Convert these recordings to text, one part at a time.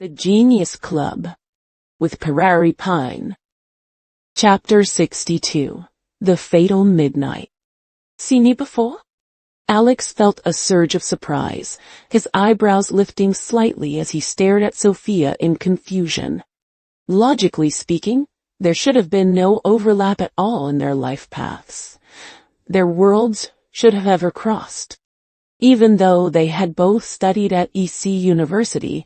The Genius Club with Prairie Pine. Chapter 62. The Fatal Midnight. Seen me before? Alex felt a surge of surprise, his eyebrows lifting slightly as he stared at Sophia in confusion. Logically speaking, there should have been no overlap at all in their life paths. Their worlds should have ever crossed. Even though they had both studied at EC University,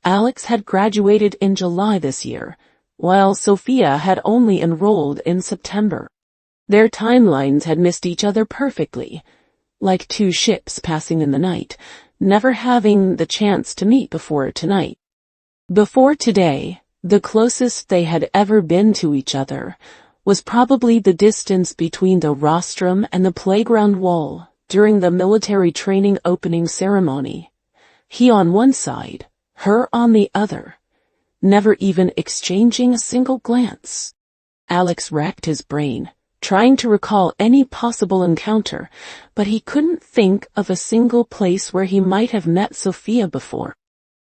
Alex had graduated in July this year, while Sophia had only enrolled in September. Their timelines had missed each other perfectly, like two ships passing in the night, never having the chance to meet before tonight. Before today, the closest they had ever been to each other was probably the distance between the rostrum and the playground wall during the military training opening ceremony. He on one side, her on the other, never even exchanging a single glance. Alex racked his brain, trying to recall any possible encounter, but he couldn't think of a single place where he might have met Sophia before.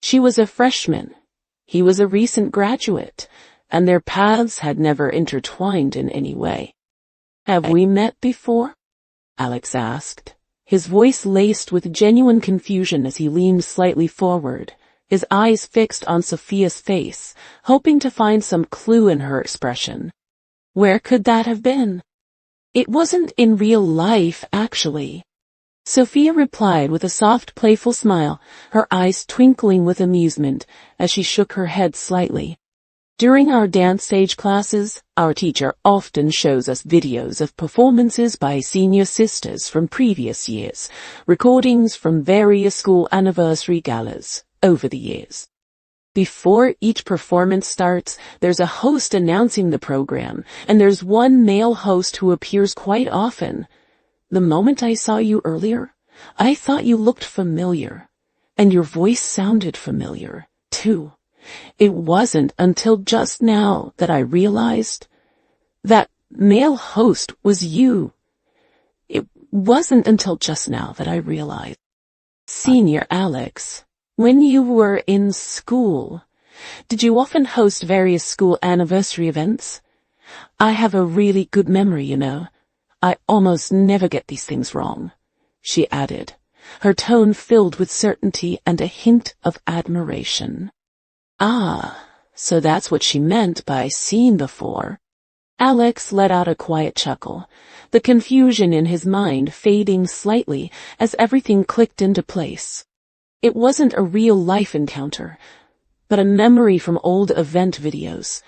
She was a freshman. He was a recent graduate, and their paths had never intertwined in any way. "Have we met before?" Alex asked, his voice laced with genuine confusion as he leaned slightly forward, his eyes fixed on Sophia's face, hoping to find some clue in her expression. Where could that have been? "It wasn't in real life, actually," Sophia replied with a soft, playful smile, her eyes twinkling with amusement as she shook her head slightly. "During our dance stage classes, our teacher often shows us videos of performances by senior sisters from previous years, recordings from various school anniversary galas over the years. Before each performance starts, there's a host announcing the program, and there's one male host who appears quite often. The moment I saw you earlier, I thought you looked familiar, and your voice sounded familiar, too. It wasn't until just now that I realized that male host was you. It wasn't until just now that I realized." "Senior Alex, when you were in school, did you often host various school anniversary events? I have a really good memory, you know. I almost never get these things wrong," she added, her tone filled with certainty and a hint of admiration. Ah, so that's what she meant by seen before. Alex let out a quiet chuckle, the confusion in his mind fading slightly as everything clicked into place. It wasn't a real-life encounter, but a memory from old event videos,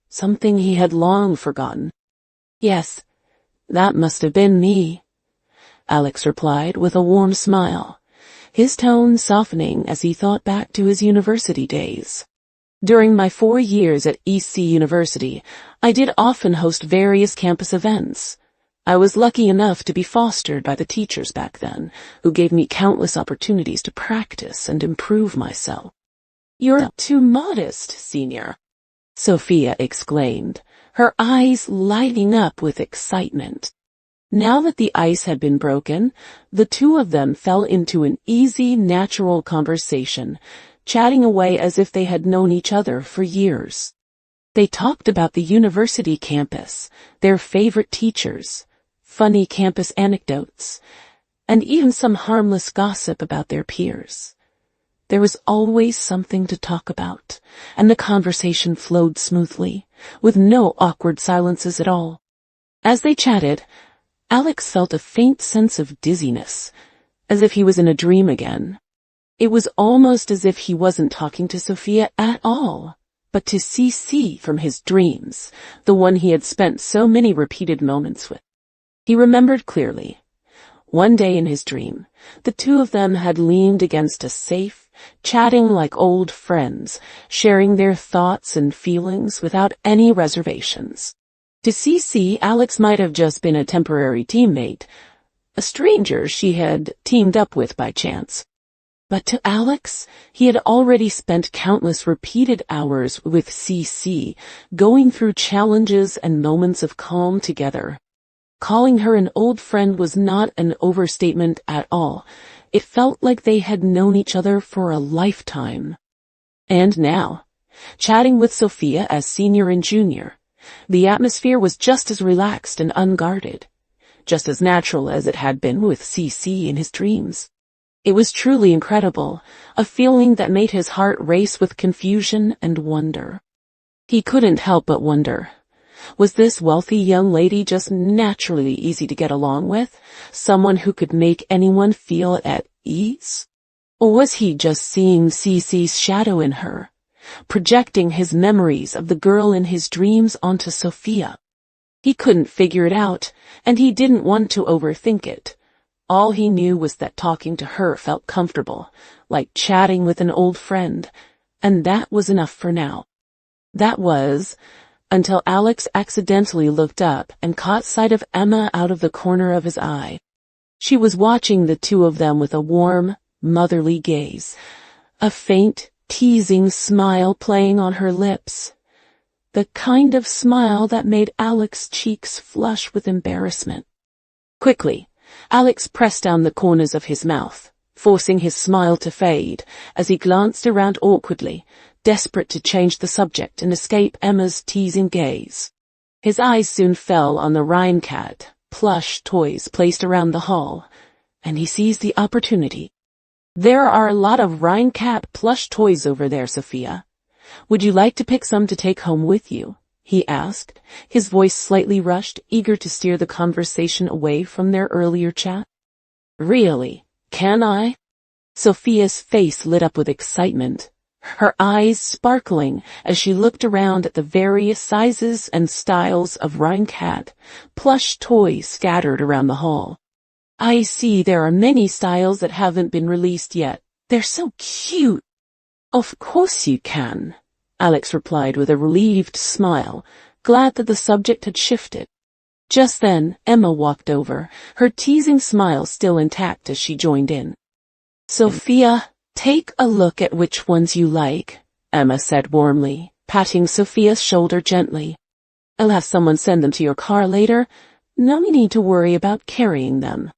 something he had long forgotten. "Yes, that must have been me," Alex replied with a warm smile, his tone softening as he thought back to his university days. "During my 4 years at EC University, I did often host various campus events. I was lucky enough to be fostered by the teachers back then, who gave me countless opportunities to practice and improve myself." "You're too modest, senior," Sophia exclaimed, her eyes lighting up with excitement. Now that the ice had been broken, the two of them fell into an easy, natural conversation, chatting away as if they had known each other for years. They talked about the university campus, their favorite teachers, funny campus anecdotes, and even some harmless gossip about their peers. There was always something to talk about, and the conversation flowed smoothly, with no awkward silences at all. As they chatted, Alex felt a faint sense of dizziness, as if he was in a dream again. It was almost as if he wasn't talking to Sophia at all, but to CC from his dreams, the one he had spent so many repeated moments with. He remembered clearly. One day in his dream, the two of them had leaned against a safe, chatting like old friends, sharing their thoughts and feelings without any reservations. To CC, Alex might have just been a temporary teammate, a stranger she had teamed up with by chance. But to Alex, he had already spent countless repeated hours with CC, going through challenges and moments of calm together. Calling her an old friend was not an overstatement at all. It felt like they had known each other for a lifetime. And now, chatting with Sophia as senior and junior, the atmosphere was just as relaxed and unguarded, just as natural as it had been with CC in his dreams. It was truly incredible, a feeling that made his heart race with confusion and wonder. He couldn't help but wonder, was this wealthy young lady just naturally easy to get along with, someone who could make anyone feel at ease? Or was he just seeing CC's shadow in her, projecting his memories of the girl in his dreams onto Sophia? He couldn't figure it out, and he didn't want to overthink it. All he knew was that talking to her felt comfortable, like chatting with an old friend, and that was enough for now. That was, until Alex accidentally looked up and caught sight of Emma out of the corner of his eye. She was watching the two of them with a warm, motherly gaze, a faint, teasing smile playing on her lips. The kind of smile that made Alex's cheeks flush with embarrassment. Quickly, Alex pressed down the corners of his mouth, forcing his smile to fade, as he glanced around awkwardly, desperate to change the subject and escape Emma's teasing gaze. His eyes soon fell on the Rhine cat plush toys placed around the hall, and he seized the opportunity. "There are a lot of Rhine cat plush toys over there, Sophia. Would you like to pick some to take home with you?" he asked, his voice slightly rushed, eager to steer the conversation away from their earlier chat. "Really? Can I?" Sophia's face lit up with excitement, her eyes sparkling as she looked around at the various sizes and styles of Rhine cat plush toys scattered around the hall. "I see there are many styles that haven't been released yet. They're so cute." "Of course you can," Alex replied with a relieved smile, glad that the subject had shifted. Just then, Emma walked over, her teasing smile still intact as she joined in. "Sophia, take a look at which ones you like," Emma said warmly, patting Sophia's shoulder gently. "I'll have someone send them to your car later. No need to worry about carrying them."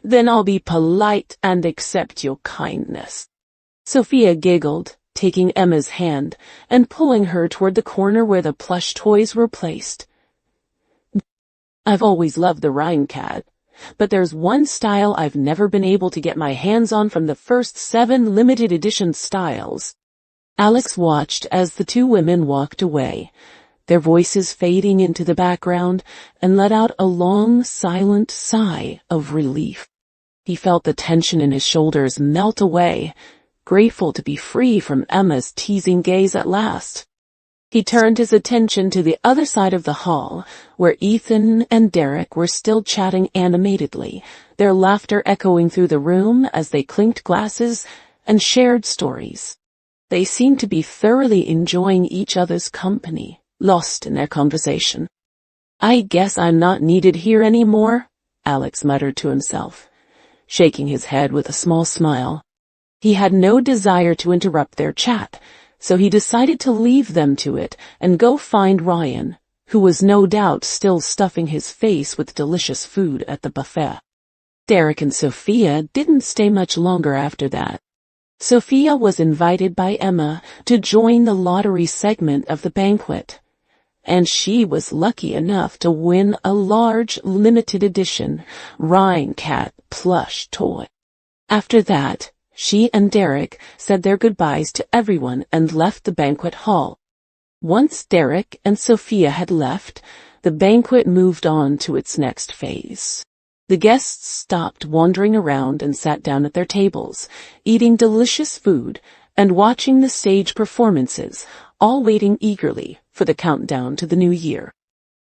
"Then I'll be polite and accept your kindness." Sophia giggled, taking Emma's hand and pulling her toward the corner where the plush toys were placed. "I've always loved the Rhine cat, but there's one style I've never been able to get my hands on from the first 7 limited edition styles." Alex watched as the two women walked away, their voices fading into the background, and let out a long, silent sigh of relief. He felt the tension in his shoulders melt away, grateful to be free from Emma's teasing gaze at last. He turned his attention to the other side of the hall, where Ethan and Derek were still chatting animatedly, their laughter echoing through the room as they clinked glasses and shared stories. They seemed to be thoroughly enjoying each other's company, lost in their conversation. "I guess I'm not needed here anymore," Alex muttered to himself, shaking his head with a small smile. He had no desire to interrupt their chat, so he decided to leave them to it and go find Ryan, who was no doubt still stuffing his face with delicious food at the buffet. Derek and Sophia didn't stay much longer after that. Sophia was invited by Emma to join the lottery segment of the banquet, and she was lucky enough to win a large limited edition Rhine cat plush toy. After that, she and Derek said their goodbyes to everyone and left the banquet hall. Once Derek and Sophia had left, the banquet moved on to its next phase. The guests stopped wandering around and sat down at their tables, eating delicious food and watching the stage performances, all waiting eagerly for the countdown to the new year.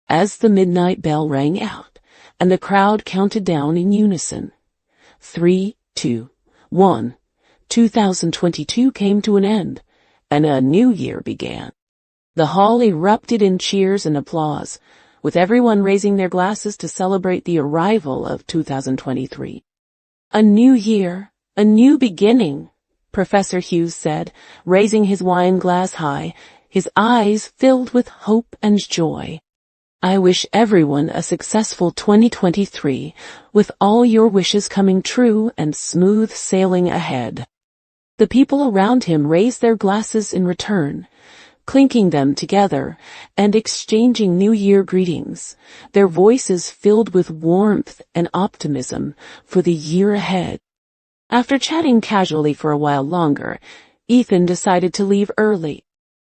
As the midnight bell rang out, and the crowd counted down in unison, 3, 2, 1, 2022 came to an end, and a new year began. The hall erupted in cheers and applause, with everyone raising their glasses to celebrate the arrival of 2023. "A new year, a new beginning," Professor Hughes said, raising his wine glass high, his eyes filled with hope and joy. "I wish everyone a successful 2023, with all your wishes coming true and smooth sailing ahead." The people around him raised their glasses in return, clinking them together and exchanging New Year greetings, their voices filled with warmth and optimism for the year ahead. After chatting casually for a while longer, Ethan decided to leave early.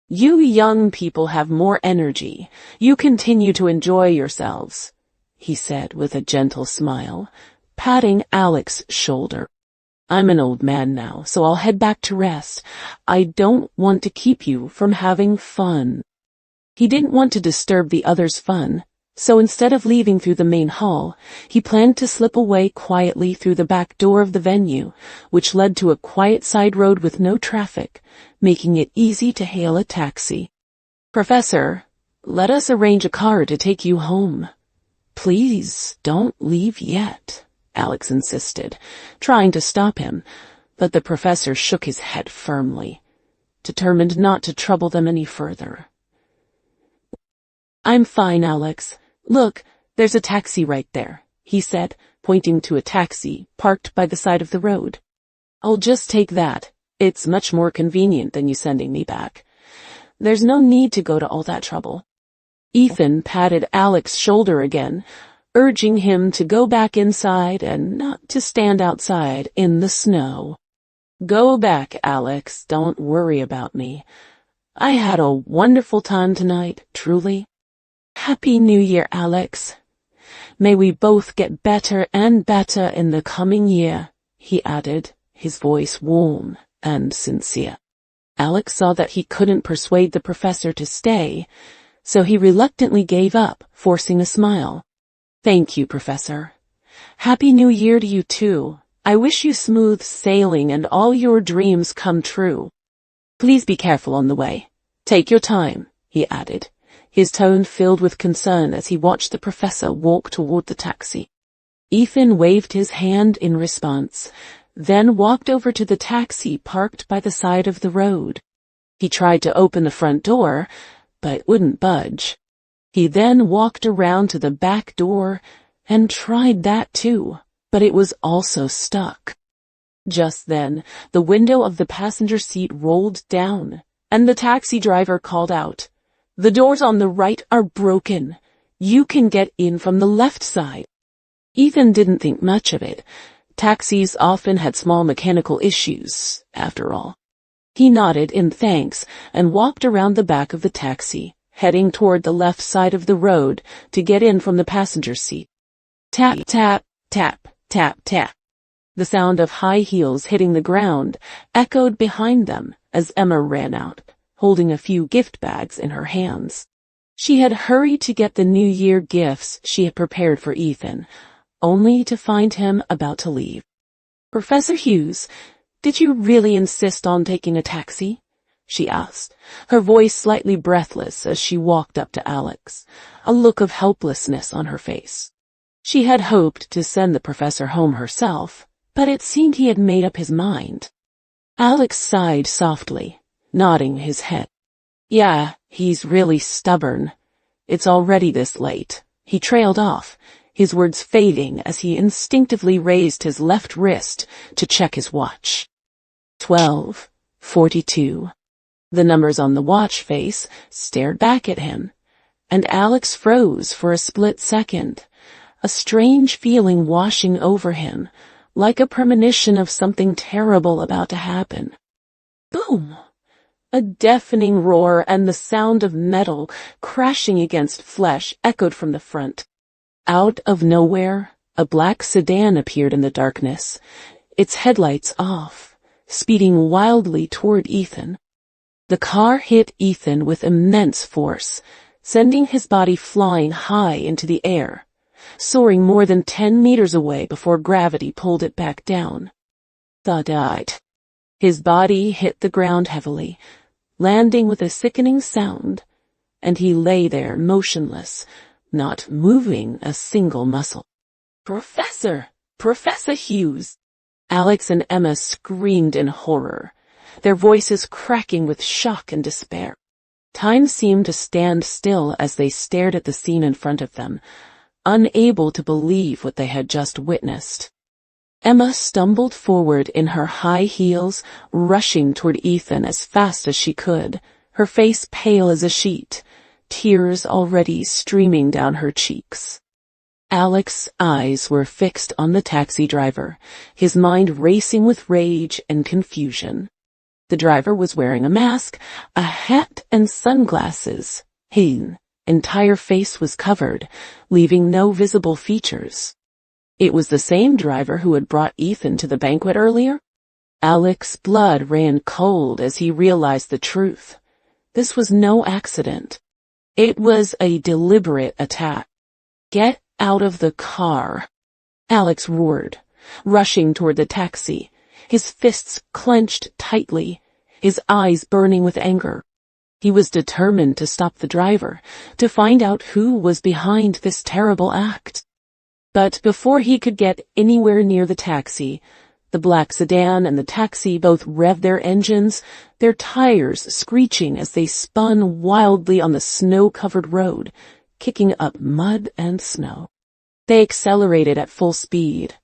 "You young people have more energy. You continue to enjoy yourselves," he said with a gentle smile, patting Alex's shoulder. "I'm an old man now, so I'll head back to rest. I don't want to keep you from having fun." He didn't want to disturb the others' fun, so instead of leaving through the main hall, he planned to slip away quietly through the back door of the venue, which led to a quiet side road with no traffic, making it easy to hail a taxi. "Professor, let us arrange a car to take you home." "Please don't leave yet," Alex insisted, trying to stop him, but the professor shook his head firmly, determined not to trouble them any further. "I'm fine, Alex. Look, there's a taxi right there," he said, pointing to a taxi parked by the side of the road. "I'll just take that. It's much more convenient than you sending me back. There's no need to go to all that trouble." Ethan patted Alex's shoulder again, urging him to go back inside and not to stand outside in the snow. "Go back, Alex. Don't worry about me. I had a wonderful time tonight, truly." "Happy New Year, Alex. May we both get better and better in the coming year," he added, his voice warm and sincere. Alex saw that he couldn't persuade the professor to stay, so he reluctantly gave up, forcing a smile. "Thank you, Professor. Happy New Year to you too. I wish you smooth sailing and all your dreams come true. Please be careful on the way. Take your time," he added, his tone filled with concern as he watched the professor walk toward the taxi. Ethan waved his hand in response, then walked over to the taxi parked by the side of the road. He tried to open the front door, but wouldn't budge. He then walked around to the back door and tried that too, but it was also stuck. Just then, the window of the passenger seat rolled down, and the taxi driver called out, "The doors on the right are broken. You can get in from the left side." Ethan didn't think much of it. Taxis often had small mechanical issues, after all. He nodded in thanks and walked around the back of the taxi, heading toward the left side of the road to get in from the passenger seat. Tap, tap, tap, tap, tap. The sound of high heels hitting the ground echoed behind them as Emma ran out, holding a few gift bags in her hands. She had hurried to get the New Year gifts she had prepared for Ethan, only to find him about to leave. "Professor Hughes, did you really insist on taking a taxi?" she asked, her voice slightly breathless as she walked up to Alex, a look of helplessness on her face. She had hoped to send the professor home herself, but it seemed he had made up his mind. Alex sighed softly, nodding his head. "Yeah, he's really stubborn. It's already this late." He trailed off, his words fading as he instinctively raised his left wrist to check his watch. 12:42. The numbers on the watch face stared back at him, and Alex froze for a split second, a strange feeling washing over him, like a premonition of something terrible about to happen. Boom! A deafening roar and the sound of metal crashing against flesh echoed from the front. Out of nowhere, a black sedan appeared in the darkness, its headlights off, speeding wildly toward Ethan. The car hit Ethan with immense force, sending his body flying high into the air, soaring more than 10 meters away before gravity pulled it back down. Thud. His body hit the ground heavily, landing with a sickening sound, and he lay there motionless, not moving a single muscle. "Professor! Professor Hughes!" Alex and Emma screamed in horror, their voices cracking with shock and despair. Time seemed to stand still as they stared at the scene in front of them, unable to believe what they had just witnessed. Emma stumbled forward in her high heels, rushing toward Ethan as fast as she could, her face pale as a sheet, tears already streaming down her cheeks. Alex's eyes were fixed on the taxi driver, his mind racing with rage and confusion. The driver was wearing a mask, a hat, and sunglasses. His entire face was covered, leaving no visible features. It was the same driver who had brought Ethan to the banquet earlier. Alex's blood ran cold as he realized the truth. This was no accident. It was a deliberate attack. "Get out of the car," Alex roared, rushing toward the taxi, his fists clenched tightly, his eyes burning with anger. He was determined to stop the driver, to find out who was behind this terrible act. But before he could get anywhere near the taxi, the black sedan and the taxi both revved their engines, their tires screeching as they spun wildly on the snow-covered road, kicking up mud and snow. They accelerated at full speed,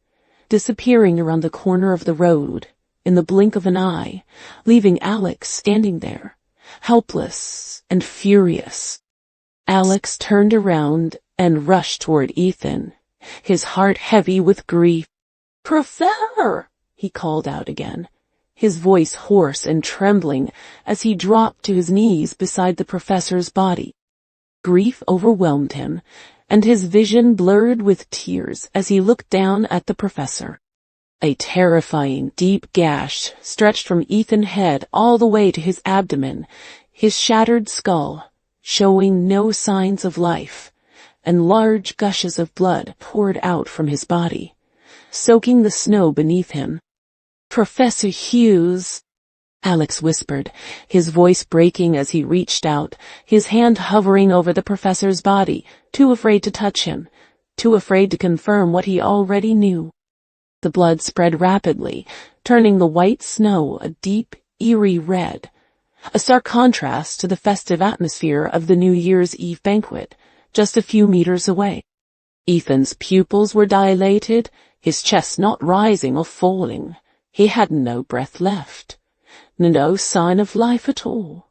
disappearing around the corner of the road in the blink of an eye, leaving Alex standing there, helpless and furious. Alex turned around and rushed toward Ethan, his heart heavy with grief. "Professor!" he called out again, his voice hoarse and trembling as he dropped to his knees beside the professor's body. Grief overwhelmed him, and his vision blurred with tears as he looked down at the professor. A terrifying, deep gash stretched from Ethan's head all the way to his abdomen, his shattered skull showing no signs of life, and large gushes of blood poured out from his body, soaking the snow beneath him. "Professor Hughes," Alex whispered, his voice breaking as he reached out, his hand hovering over the professor's body, too afraid to touch him, too afraid to confirm what he already knew. The blood spread rapidly, turning the white snow a deep, eerie red, a stark contrast to the festive atmosphere of the New Year's Eve banquet, just a few meters away. Ethan's pupils were dilated, his chest not rising or falling. He had no breath left, no sign of life at all.